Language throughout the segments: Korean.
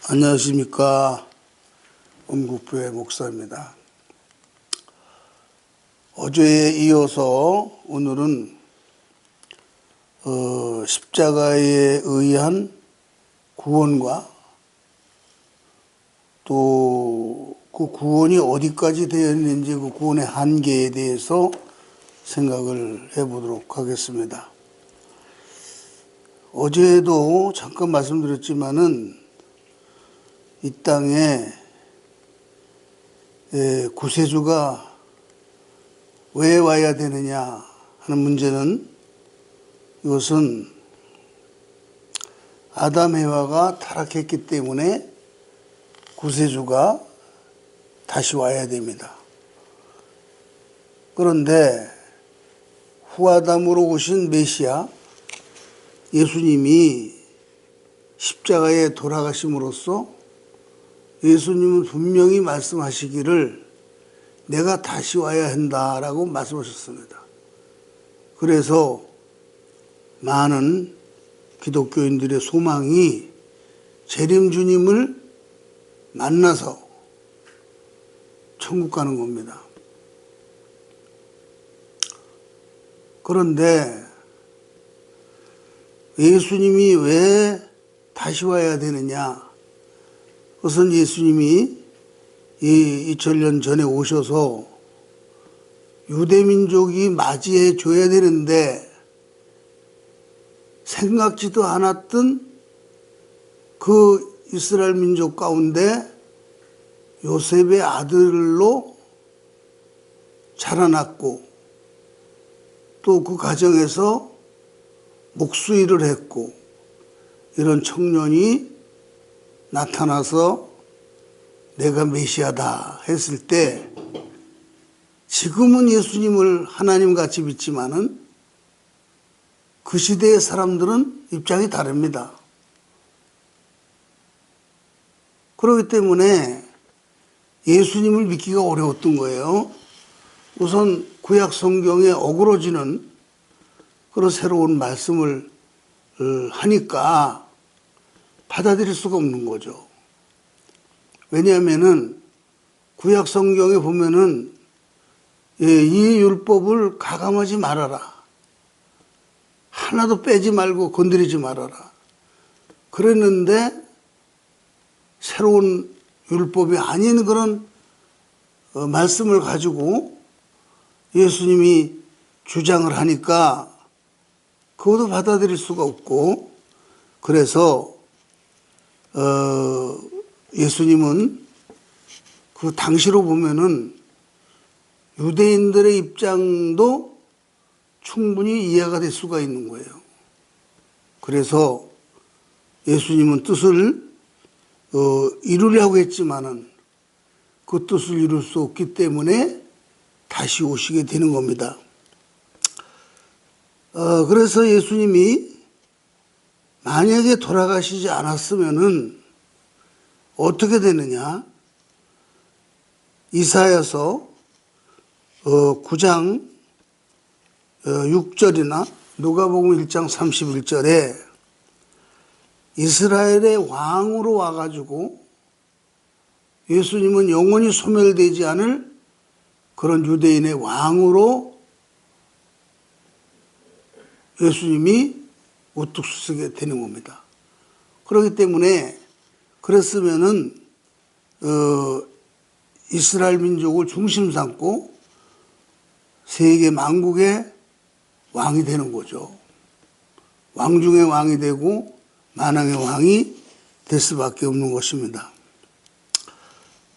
안녕하십니까. 음국부의 목사입니다. 어제에 이어서 오늘은 십자가에 의한 구원과 또 그 구원이 어디까지 되어 있는지 그 구원의 한계에 대해서 생각을 해보도록 하겠습니다. 어제도 잠깐 말씀드렸지만은 이 땅에 구세주가 왜 와야 되느냐 하는 문제는, 이것은 아담 해와가 타락했기 때문에 구세주가 다시 와야 됩니다. 그런데 후아담으로 오신 메시아 예수님이 십자가에 돌아가심으로써 예수님은 분명히 말씀하시기를 내가 다시 와야 한다라고 말씀하셨습니다. 그래서 많은 기독교인들의 소망이 재림 주님을 만나서 천국 가는 겁니다. 그런데 예수님이 왜 다시 와야 되느냐? 그것은 예수님이 2000년 전에 오셔서 유대민족이 맞이해 줘야 되는데 생각지도 않았던 그 이스라엘 민족 가운데 요셉의 아들로 자라났고 또 그 가정에서 목수일을 했고 이런 청년이 나타나서 내가 메시아다 했을 때, 지금은 예수님을 하나님같이 믿지만은 그 시대의 사람들은 입장이 다릅니다. 그렇기 때문에 예수님을 믿기가 어려웠던 거예요. 우선 구약 성경에 어그러지는 그런 새로운 말씀을 하니까 받아들일 수가 없는 거죠. 왜냐하면은 구약 성경에 보면은 이 율법을 가감하지 말아라, 하나도 빼지 말고 건드리지 말아라 그랬는데, 새로운 율법이 아닌 그런 말씀을 가지고 예수님이 주장을 하니까 그것도 받아들일 수가 없고, 그래서 예수님은 그 당시로 보면은 유대인들의 입장도 충분히 이해가 될 수가 있는 거예요. 그래서 예수님은 뜻을 이루려고 했지만은 그 뜻을 이룰 수 없기 때문에 다시 오시게 되는 겁니다. 그래서 예수님이 만약에 돌아가시지 않았으면은 어떻게 되느냐? 이사야서 9장 6절이나 누가복음 1장 31절에 이스라엘의 왕으로 와가지고 예수님은 영원히 소멸되지 않을 그런 유대인의 왕으로 예수님이 우뚝 서게 되는 겁니다. 그렇기 때문에 그랬으면은 이스라엘 민족을 중심 삼고 세계 만국의 왕이 되는 거죠. 왕 중의 왕이 되고 만왕의 왕이 될 수밖에 없는 것입니다.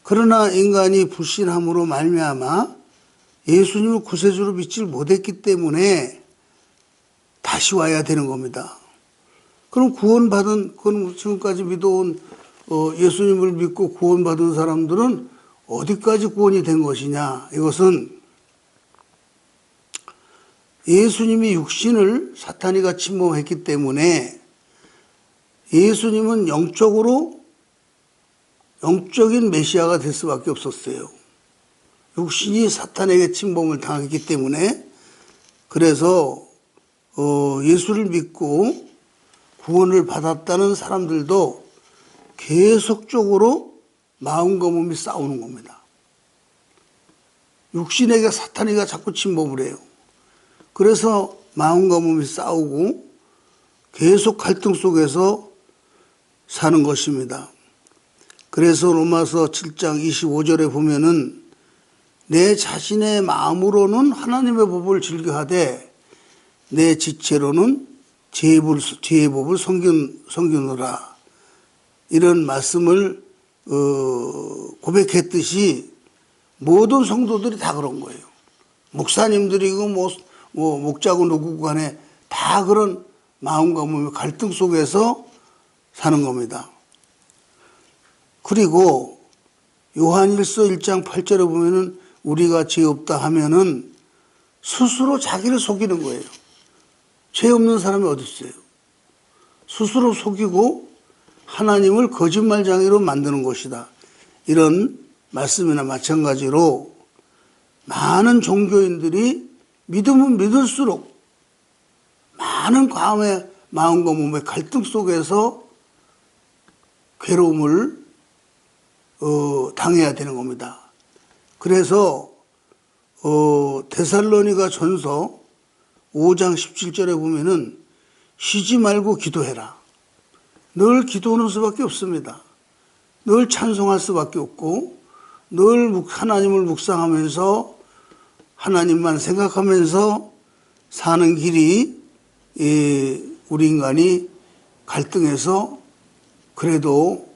그러나 인간이 불신함으로 말미암아 예수님을 구세주로 믿지 못했기 때문에 다시 와야 되는 겁니다. 그럼 그럼 지금까지 믿어온 예수님을 믿고 구원받은 사람들은 어디까지 구원이 된 것이냐? 이것은 예수님이 육신을 사탄이가 침범했기 때문에 예수님은 영적인 메시아가 될 수밖에 없었어요. 육신이 사탄에게 침범을 당했기 때문에. 그래서 예수를 믿고 구원을 받았다는 사람들도 계속적으로 마음과 몸이 싸우는 겁니다. 육신에게 사탄이가 자꾸 침범을 해요. 그래서 마음과 몸이 싸우고 계속 갈등 속에서 사는 것입니다. 그래서 로마서 7장 25절에 보면은 내 자신의 마음으로는 하나님의 법을 즐겨하되 내 지체로는 죄의 법을 섬기노라. 이런 말씀을 고백했듯이 모든 성도들이 다 그런 거예요. 목사님들이고 목자고 누구고 간에 다 그런 마음과 몸의 갈등 속에서 사는 겁니다. 그리고 요한일서 1장 8절에 보면은 우리가 죄 없다 하면은 스스로 자기를 속이는 거예요. 죄 없는 사람이 어디 있어요? 스스로 속이고 하나님을 거짓말장애로 만드는 것이다. 이런 말씀이나 마찬가지로 많은 종교인들이 믿으면 믿을수록 많은 마음과 몸의 갈등 속에서 괴로움을 당해야 되는 겁니다. 그래서 데살로니가 전서 5장 17절에 보면은 쉬지 말고 기도해라. 늘 기도하는 수밖에 없습니다. 늘 찬송할 수밖에 없고 늘 하나님을 묵상하면서 하나님만 생각하면서 사는 길이 우리 인간이 갈등해서 그래도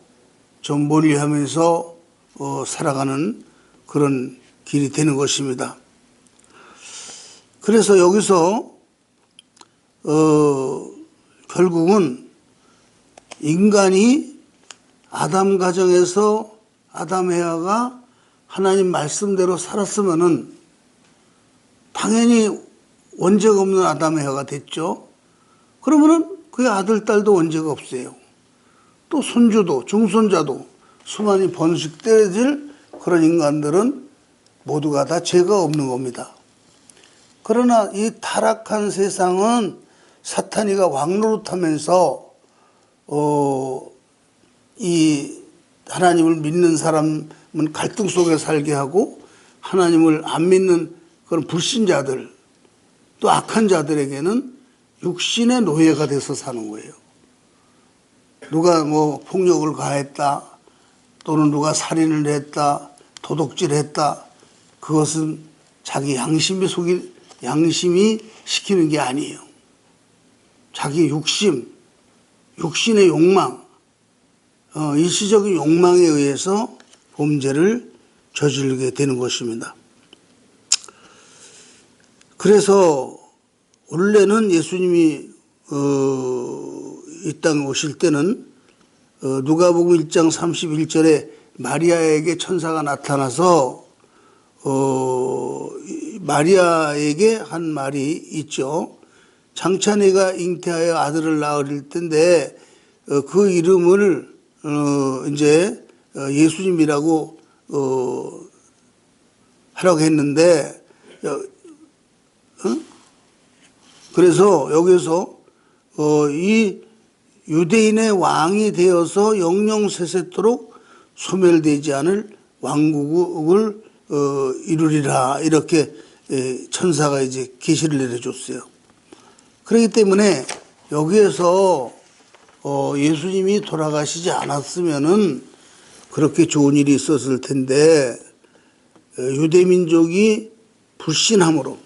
좀 멀리하면서 살아가는 그런 길이 되는 것입니다. 그래서 여기서 결국은 인간이 아담 가정에서 아담 해와가 하나님 말씀대로 살았으면은 당연히 원죄가 없는 아담 해와가 됐죠. 그러면은 그의 아들 딸도 원죄가 없어요. 또 손주도 중손자도 수많이 번식되어질 그런 인간들은 모두가 다 죄가 없는 겁니다. 그러나 이 타락한 세상은 사탄이가 왕노릇하면서 이 하나님을 믿는 사람은 갈등 속에 살게 하고 하나님을 안 믿는 그런 불신자들 또 악한 자들에게는 육신의 노예가 돼서 사는 거예요. 누가 폭력을 가했다 또는 누가 살인을 했다 도둑질했다 그것은 자기 양심이 시키는 게 아니에요. 자기 육신의 욕망, 일시적인 욕망에 의해서 범죄를 저지르게 되는 것입니다. 그래서 원래는 예수님이 이 땅에 오실 때는 누가복음 1장 31절에 마리아에게 천사가 나타나서 마리아에게 한 말이 있죠. 장차 내가 잉태하여 아들을 낳을 텐데 그 이름을 이제 예수님이라고 하라고 했는데 그래서 여기서 이 유대인의 왕이 되어서 영영 세세토록 소멸되지 않을 왕국을 이루리라 이렇게 천사가 이제 계시를 내려줬어요. 그렇기 때문에 여기에서 예수님이 돌아가시지 않았으면은 그렇게 좋은 일이 있었을 텐데 유대 민족이 불신함으로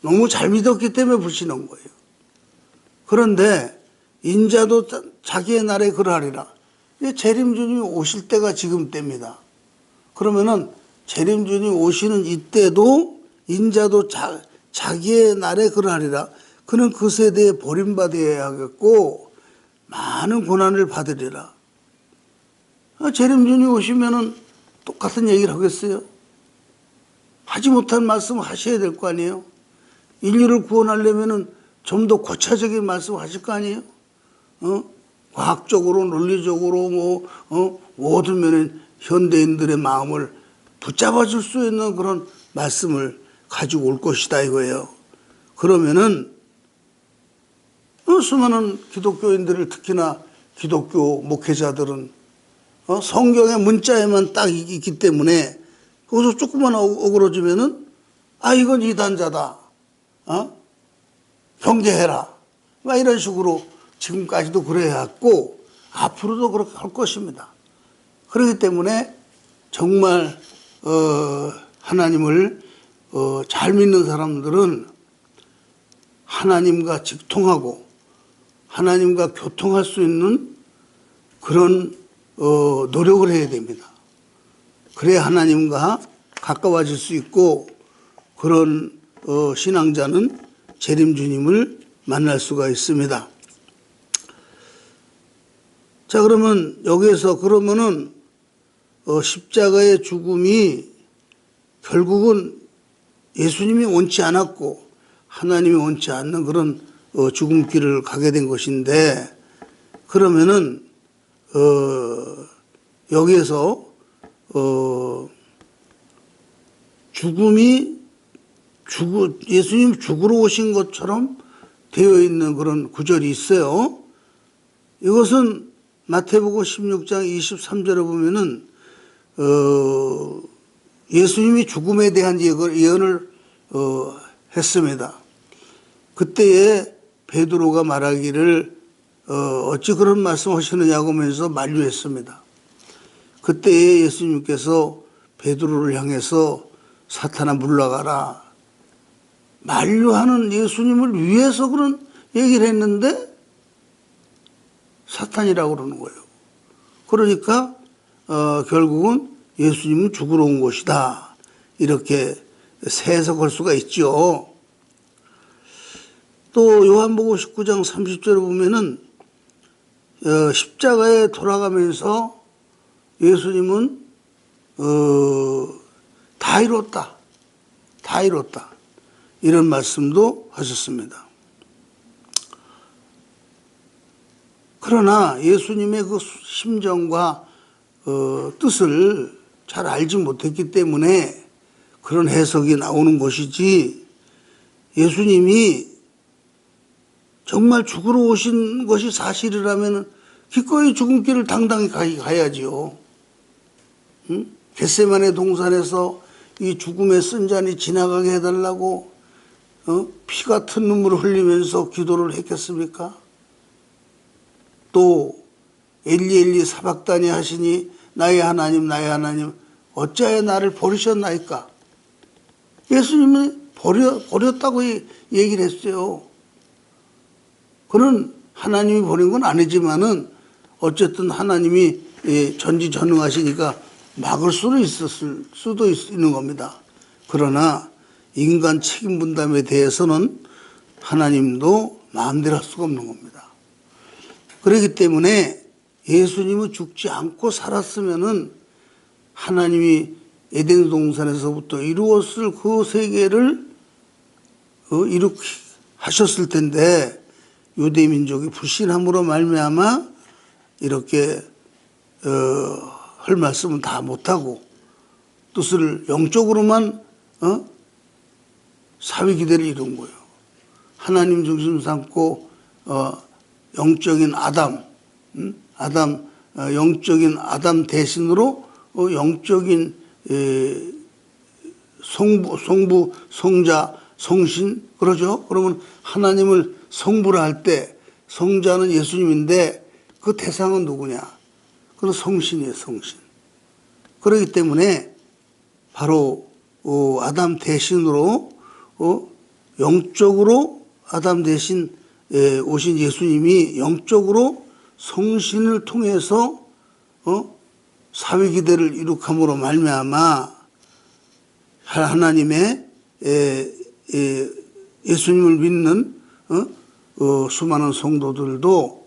너무 잘 믿었기 때문에 불신한 거예요. 그런데 인자도 자기의 날에 그러하리라. 재림주님이 오실 때가 지금 때입니다. 그러면은 재림주님이 오시는 이때도 인자도 자기의 날에 그러하리라. 그는 그 세대에 버림받아야 하겠고 많은 고난을 받으리라. 재림주님이 오시면은 똑같은 얘기를 하겠어요? 하지 못한 말씀 하셔야 될 거 아니에요? 인류를 구원하려면은 좀 더 고차적인 말씀 하실 거 아니에요? 과학적으로, 논리적으로, 모든 면에 현대인들의 마음을 붙잡아 줄 수 있는 그런 말씀을 가지고 올 것이다 이거예요. 그러면은 수많은 기독교인들을 특히나 기독교 목회자들은 성경의 문자에만 딱 있기 때문에 거기서 조금만 어그러지면은 이건 이단자다. 경계해라. 막 이런 식으로 지금까지도 그래야 했고 앞으로도 그렇게 할 것입니다. 그렇기 때문에 정말 하나님을 잘 믿는 사람들은 하나님과 직통하고 하나님과 교통할 수 있는 그런 노력을 해야 됩니다. 그래야 하나님과 가까워질 수 있고 그런 신앙자는 재림 주님을 만날 수가 있습니다. 자, 그러면 여기에서 그러면은 십자가의 죽음이 결국은 예수님이 원치 않았고 하나님이 원치 않는 그런 죽음길을 가게 된 것인데, 그러면은 여기에서 예수님 죽으러 오신 것처럼 되어 있는 그런 구절이 있어요. 이것은 마태복음 16장 23절에 보면은 예수님이 죽음에 대한 예언을 했습니다. 그때에 베드로가 말하기를 어찌 그런 말씀하시느냐고 하면서 만류했습니다. 그때에 예수님께서 베드로를 향해서 사탄아 물러가라. 만류하는 예수님을 위해서 그런 얘기를 했는데 사탄이라고 그러는 거예요. 그러니까 결국은 예수님은 죽으러 온 것이다. 이렇게 해석할 수가 있죠. 또 요한복음 19장 30절에 보면은 십자가에 돌아가면서 예수님은 다 이뤘다. 다 이뤘다. 이런 말씀도 하셨습니다. 그러나 예수님의 그 심정과 뜻을 잘 알지 못했기 때문에 그런 해석이 나오는 것이지, 예수님이 정말 죽으러 오신 것이 사실이라면 기꺼이 죽음길을 당당히 가야지요. 응? 겟세마네 동산에서 이 죽음의 쓴 잔이 지나가게 해달라고 피 같은 눈물을 흘리면서 기도를 했겠습니까? 또 엘리 엘리 사박다니 하시니 나의 하나님 나의 하나님 어찌하여 나를 버리셨나이까? 예수님은 버렸다고 얘기를 했어요. 그는 하나님이 버린 건 아니지만은 어쨌든 하나님이 전지전능하시니까 막을 수는 있었을 수도 있는 겁니다. 그러나 인간 책임 분담에 대해서는 하나님도 마음대로 할 수가 없는 겁니다. 그렇기 때문에 예수님은 죽지 않고 살았으면은 하나님이 에덴 동산에서부터 이루었을 그 세계를 이룩 하셨을 텐데, 유대 민족이 불신함으로 말미암아 이렇게 할 말씀은 다 못하고 뜻을 영적으로만 사위 기대를 이룬 거예요. 하나님 중심 삼고 영적인 영적인 아담 대신으로 영적인 성부, 성자, 성신, 그러죠? 그러면 하나님을 성부라 할 때 성자는 예수님인데 그 대상은 누구냐? 그건 성신이에요, 성신. 그렇기 때문에 바로 아담 대신으로 영적으로 아담 대신 오신 예수님이 영적으로 성신을 통해서 사위기대를 이룩함으로 말미암아 하나님의 예수님을 믿는 수많은 성도들도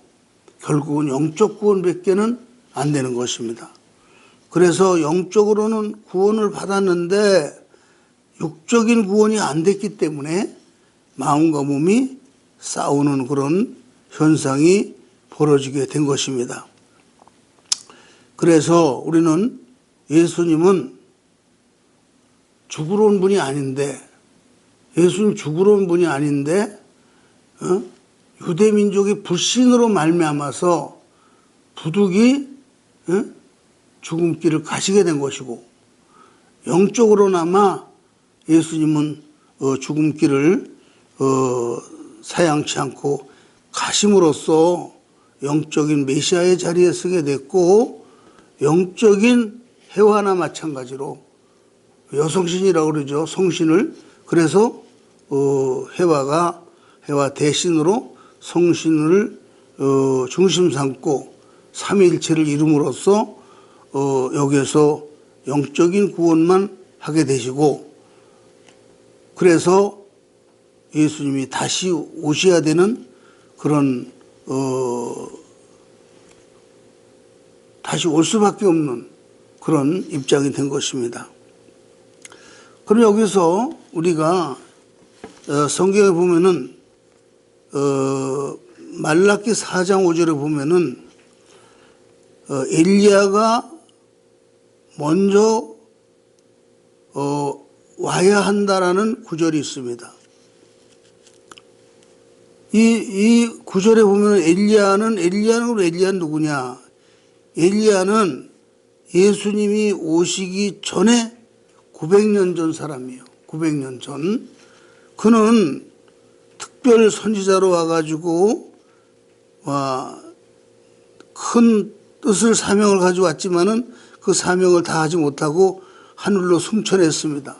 결국은 영적 구원밖에는 안 되는 것입니다. 그래서 영적으로는 구원을 받았는데 육적인 구원이 안 됐기 때문에 마음과 몸이 싸우는 그런 현상이 벌어지게 된 것입니다. 그래서 우리는 예수님은 죽으러 온 분이 아닌데, 예수님 죽으러 온 분이 아닌데 유대민족이 불신으로 말미암아서 부득이 죽음길을 가시게 된 것이고, 영적으로나마 예수님은 죽음길을 사양치 않고 가심으로써 영적인 메시아의 자리에 서게 됐고, 영적인 해와나 마찬가지로 여성신이라고 그러죠. 성신을. 그래서 해와 대신으로 성신을 중심 삼고 삼위일체를 이룸으로써 여기에서 영적인 구원만 하게 되시고, 그래서 예수님이 다시 오셔야 되는 그런 다시 올 수밖에 없는 그런 입장이 된 것입니다. 그럼 여기서 우리가 성경에 보면은 말라기 4장 5절에 보면은 엘리야가 먼저 와야 한다라는 구절이 있습니다. 이 구절에 보면 엘리야는 누구냐? 엘리야는 예수님이 오시기 전에 900년 전 사람이에요. 900년 전. 그는 특별 선지자로 와가지고 큰 뜻을 사명을 가지고 왔지만은 그 사명을 다 하지 못하고 하늘로 승천했습니다.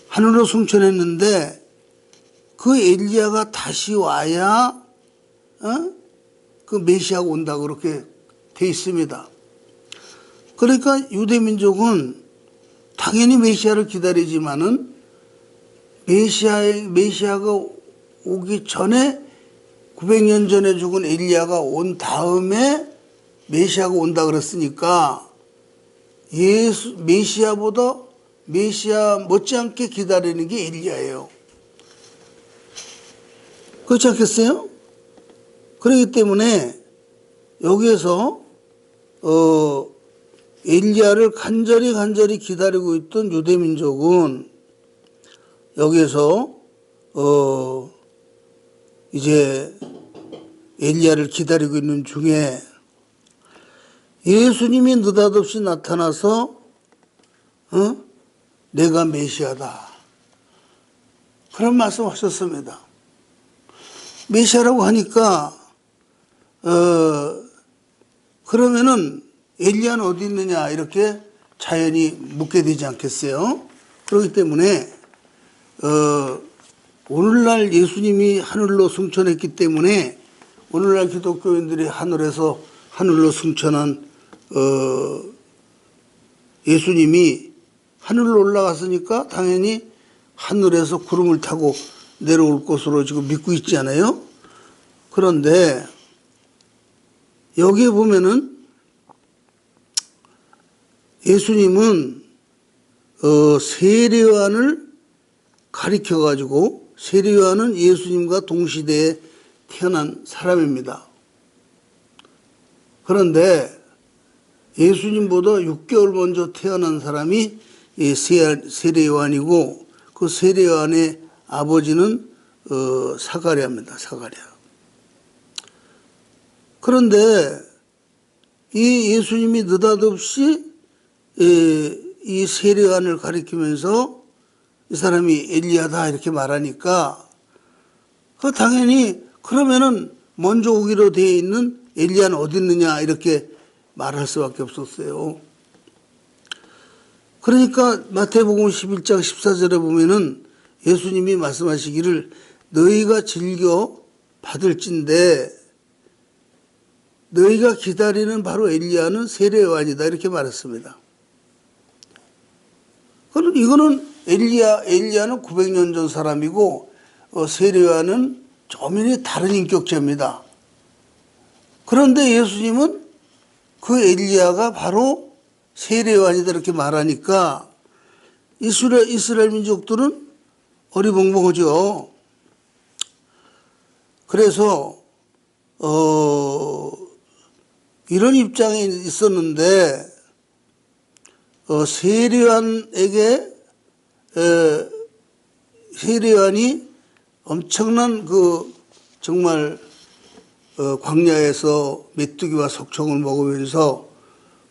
하늘로 승천했는데 그 엘리야가 다시 와야 그 메시아가 온다고 그렇게 돼 있습니다. 그러니까 유대민족은 당연히 메시아를 기다리지만은 메시아가 오기 전에 900년 전에 죽은 엘리야가 온 다음에 메시아가 온다 그랬으니까 메시아 못지않게 기다리는 게 엘리야예요. 그렇지 않겠어요? 그렇기 때문에 여기에서 엘리야를 간절히 기다리고 있던 유대민족은 여기에서 이제 엘리야를 기다리고 있는 중에 예수님이 느닷없이 나타나서 내가 메시아다 그런 말씀하셨습니다. 메시아라고 하니까 그러면은 엘리야는 어디 있느냐 이렇게 자연히 묻게 되지 않겠어요? 그렇기 때문에 오늘날 예수님이 하늘로 승천했기 때문에 오늘날 기독교인들이 하늘로 승천한 예수님이 하늘로 올라갔으니까 당연히 하늘에서 구름을 타고 내려올 것으로 지금 믿고 있잖아요. 그런데 여기에 보면은 예수님은 세례요한을 가리켜 가지고 세례요한은 예수님과 동시대에 태어난 사람입니다. 그런데 예수님보다 6개월 먼저 태어난 사람이 세례요한이고 그 세례요한의 아버지는 사가랴입니다. 사가랴. 그런데 이 예수님이 느닷없이 이 세례요한을 가리키면서 이 사람이 엘리야다 이렇게 말하니까 그 당연히 그러면은 먼저 오기로 되어 있는 엘리야는 어디 있느냐 이렇게 말할 수밖에 없었어요. 그러니까 마태복음 11장 14절에 보면은 예수님이 말씀하시기를 너희가 즐겨 받을진대 너희가 기다리는 바로 엘리야는 세례요한이다 이렇게 말했습니다. 그럼 이거는 엘리야는 900년 전 사람이고 세례요한은 조민이 다른 인격체입니다. 그런데 예수님은 그 엘리야가 바로 세례요한이다 이렇게 말하니까 이스라엘 민족들은 어리벙벙하죠. 그래서 이런 입장에 있었는데 세례요한이 엄청난 그 정말 광야에서 메뚜기와 석청을 먹으면서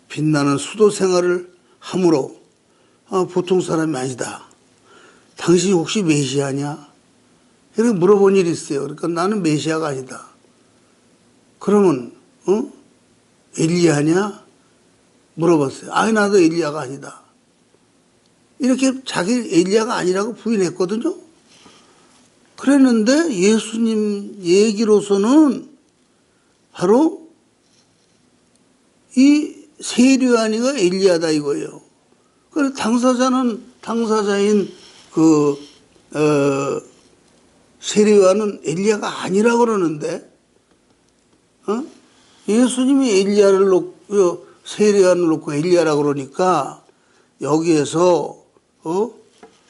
빛나는 수도 생활을 함으로 보통 사람이 아니다. 당신이 혹시 메시아냐? 이렇게 물어본 일이 있어요. 그러니까 나는 메시아가 아니다. 그러면 엘리야냐? 물어봤어요. 아니 나도 엘리야가 아니다. 이렇게 자기 엘리야가 아니라고 부인했거든요. 그랬는데 예수님 얘기로서는 바로 이 세례요한이가 엘리야다 이거예요. 그래서 당사자인 세례요한은 엘리야가 아니라고 그러는데 예수님이 세례요한을 놓고 엘리야라고 그러니까 여기에서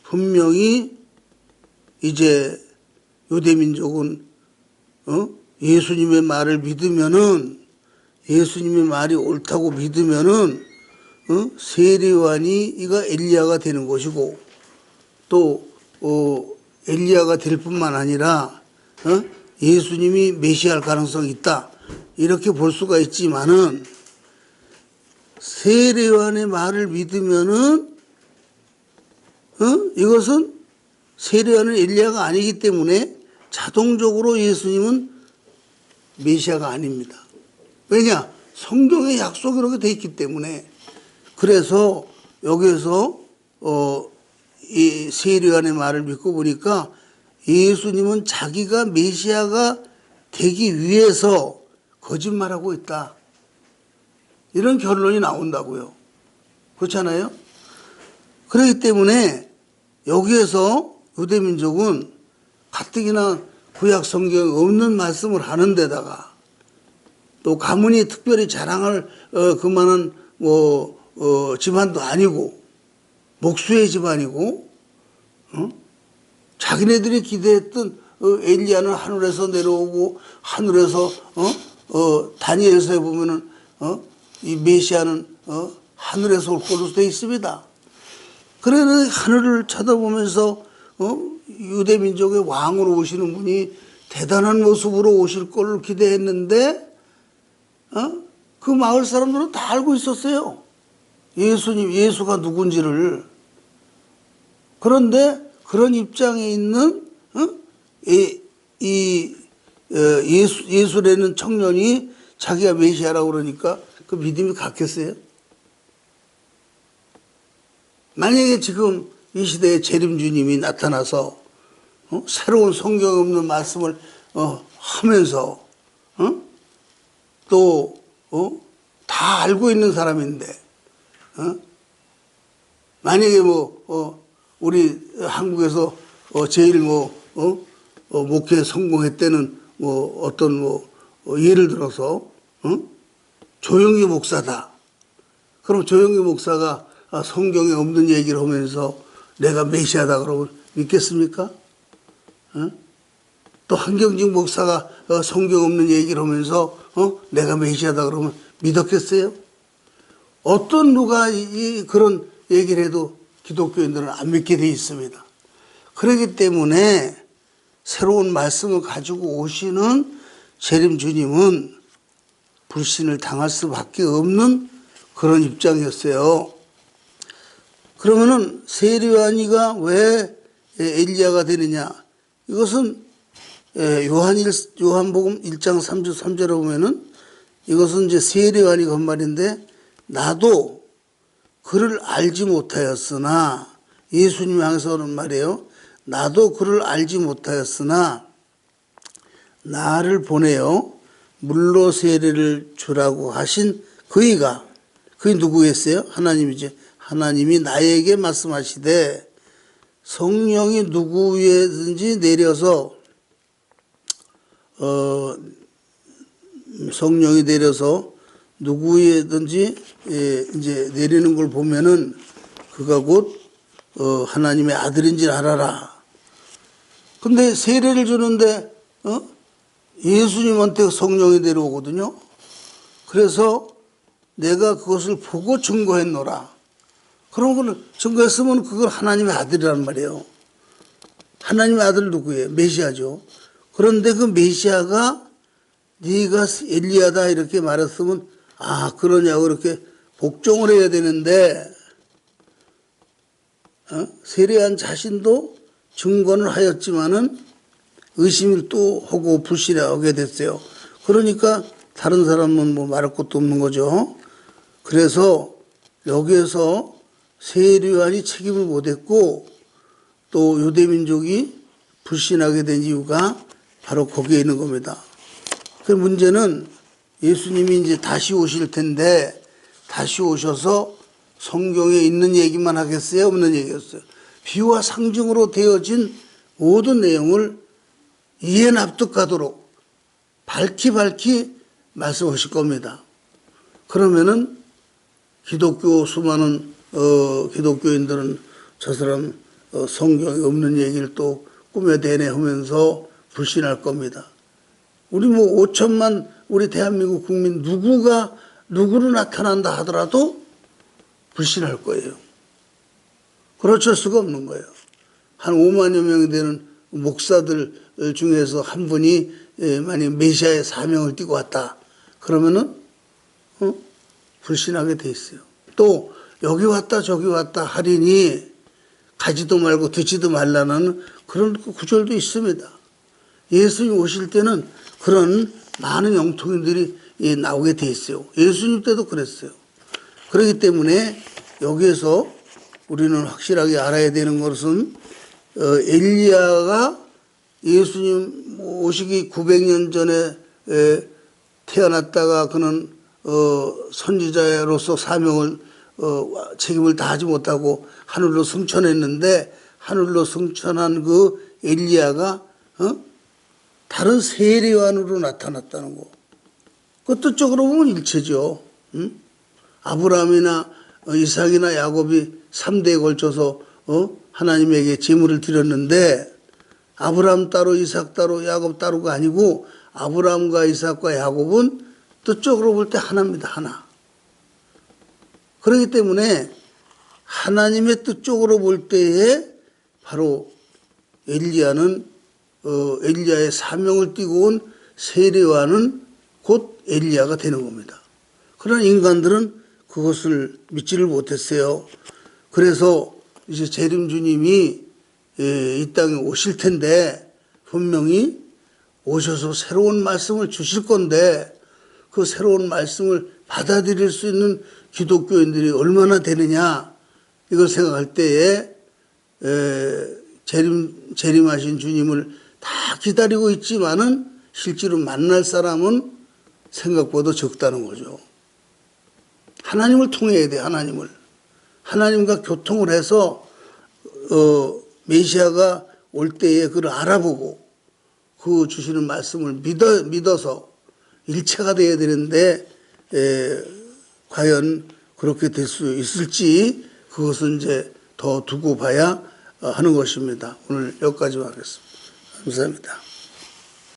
분명히 이제 유대민족은 예수님의 말을 믿으면은 예수님의 말이 옳다고 믿으면은 세례요한이 이가 엘리야가 되는 것이고 또 엘리야가 될 뿐만 아니라 예수님이 메시아할 가능성이 있다 이렇게 볼 수가 있지만은 세례요한의 말을 믿으면은 이것은 세례요한은 엘리야가 아니기 때문에 자동적으로 예수님은 메시아가 아닙니다. 왜냐? 성경에 약속이 그렇게 돼 있기 때문에. 그래서 여기에서 이 세례요한의 말을 믿고 보니까 예수님은 자기가 메시아가 되기 위해서 거짓말하고 있다. 이런 결론이 나온다고요. 그렇잖아요? 그렇기 때문에 여기에서 유대민족은 가뜩이나 구약 성경에 없는 말씀을 하는 데다가 또 가문이 특별히 자랑할 그만한 집안도 아니고 목수의 집안이고 자기네들이 기대했던 엘리야는 하늘에서 내려오고 하늘에서 다니엘서에 보면은 이 메시아는 하늘에서 올 것으로 되어 있습니다. 그래서 하늘을 쳐다보면서 유대민족의 왕으로 오시는 분이 대단한 모습으로 오실 걸 기대했는데 그 마을 사람들은 다 알고 있었어요. 예수가 누군지를. 그런데 그런 입장에 있는 예수라는 청년이 자기가 메시아라고 그러니까 그 믿음이 갔겠어요? 만약에 지금 이 시대에 재림주님이 나타나서 새로운 성경 없는 말씀을 하면서 또 다 알고 있는 사람인데 만약에 우리 한국에서 제일 목회 성공했다는 어떤 예를 들어서 조영기 목사다. 그럼 조영기 목사가 성경에 없는 얘기를 하면서 내가 메시아다 그러면 믿겠습니까? 또 한경직 목사가 성경 없는 얘기를 하면서 내가 메시아다 그러면 믿었겠어요? 어떤 누가 그런 얘기를 해도 기독교인들은 안 믿게 돼 있습니다. 그렇기 때문에 새로운 말씀을 가지고 오시는 재림 주님은 불신을 당할 수밖에 없는 그런 입장이었어요. 그러면은 세례요한이가 왜 엘리야가 되느냐? 이것은 요한복음 1장 33절에 보면은 이것은 이제 세례요한이가 한 말인데 나도 그를 알지 못하였으나 예수님 향해서 하는 말이에요. 나도 그를 알지 못하였으나 나를 보내어 물로 세례를 주라고 하신 그게 누구였어요? 하나님이지. 하나님이 나에게 말씀하시되 성령이 누구 위에든지 내려서 성령이 내려서 누구에든지 이제 내리는 걸 보면은 그가 곧 하나님의 아들인지 알아라. 근데 세례를 주는데 예수님한테 성령이 내려오거든요. 그래서 내가 그것을 보고 증거했노라. 그런 걸 증거했으면 그걸 하나님의 아들이란 말이에요. 하나님의 아들 누구예요? 메시아죠. 그런데 그 메시아가 네가 엘리야다 이렇게 말했으면 아 그러냐고 그렇게 복종을 해야 되는데 세례한 자신도 증거를 하였지만은 의심을 또 하고 불신하게 됐어요. 그러니까 다른 사람은 뭐 말할 것도 없는 거죠. 그래서 여기에서 세례요한이 책임을 못했고 또 유대민족이 불신하게 된 이유가 바로 거기에 있는 겁니다. 그 문제는 예수님이 이제 다시 오실 텐데 다시 오셔서 성경에 있는 얘기만 하겠어요? 없는 얘기였어요. 비유와 상징으로 되어진 모든 내용을 이해 납득하도록 밝히 말씀하실 겁니다. 그러면은 기독교 수많은 기독교인들은 저 사람 성경에 없는 얘기를 또 꾸며대네 하면서 불신할 겁니다. 우리 뭐 5천만 우리 대한민국 국민 누구로 나타난다 하더라도 불신할 거예요. 그렇을 수가 없는 거예요. 한 5만여 명이 되는 목사들 중에서 한 분이 만약 메시아의 사명을 띠고 왔다. 그러면은 불신하게 돼 있어요. 또 여기 왔다 저기 왔다 하리니 가지도 말고 듣지도 말라는 그런 구절도 있습니다. 예수님 오실 때는 그런 많은 영통인들이 나오게 돼 있어요. 예수님 때도 그랬어요. 그렇기 때문에 여기에서 우리는 확실하게 알아야 되는 것은 엘리야가 예수님 오시기 900년 전에 태어났다가 그는 선지자로서 사명을 책임을 다하지 못하고 하늘로 승천했는데 하늘로 승천한 그 엘리야가 다른 세례요한으로 나타났다는 거. 그 뜻적으로 보면 일체죠. 아브라함이나 이삭이나 야곱이 3대에 걸쳐서 하나님에게 제물을 드렸는데 아브라함 따로 이삭 따로 야곱 따로가 아니고 아브라함과 이삭과 야곱은 뜻적으로 볼 때 하나입니다. 하나. 그렇기 때문에 하나님의 뜻적으로 볼 때에 바로 엘리야는 엘리야의 사명을 띠고 온 세례요한은 곧 엘리야가 되는 겁니다. 그러나 인간들은 그것을 믿지를 못했어요. 그래서 이제 재림주님이 이 땅에 오실 텐데 분명히 오셔서 새로운 말씀을 주실 건데 그 새로운 말씀을 받아들일 수 있는 기독교인들이 얼마나 되느냐 이걸 생각할 때에 재림하신 주님을 다 기다리고 있지만은 실제로 만날 사람은 생각보다 적다는 거죠. 하나님을 통해야 돼. 하나님과 교통을 해서 메시아가 올 때에 그를 알아보고 그 주시는 말씀을 믿어서 일체가 되어야 되는데 과연 그렇게 될 수 있을지 그것은 이제 더 두고 봐야 하는 것입니다. 오늘 여기까지 하겠습니다. 감사합니다.